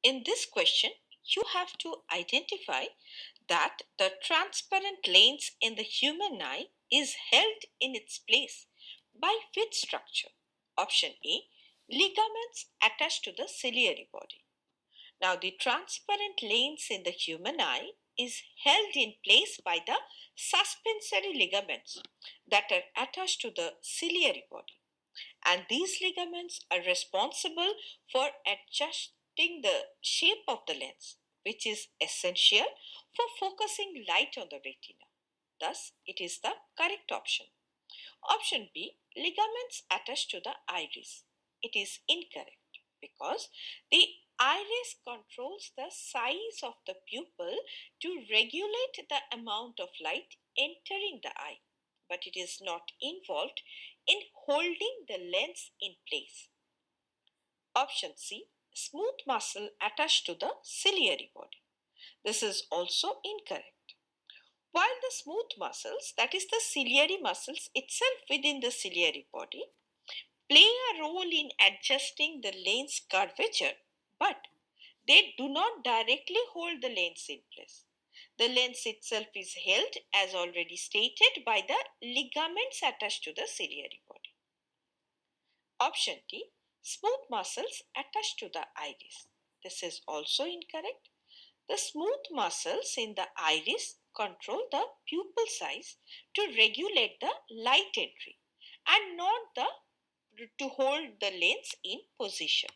In this question, you have to identify that the transparent lens in the human eye is held in its place by which structure? Option A, ligaments attached to the ciliary body. Now, the transparent lens in the human eye is held in place by the suspensory ligaments that are attached to the ciliary body, and these ligaments are responsible for adjusting the shape of the lens, which is essential for focusing light on the retina. Thus, it is the correct option. Option B, ligaments attached to the iris. It is incorrect because the iris controls the size of the pupil to regulate the amount of light entering the eye, but it is not involved in holding the lens in place. Option C, smooth muscle attached to the ciliary body. This is also incorrect. While the smooth muscles, that is the ciliary muscles itself within the ciliary body, play a role in adjusting the lens curvature, but they do not directly hold the lens in place. The lens itself is held, as already stated, by the ligaments attached to the ciliary body. Option D, smooth muscles attached to the iris. This is also incorrect. The smooth muscles in the iris control the pupil size to regulate the light entry and not to hold the lens in position.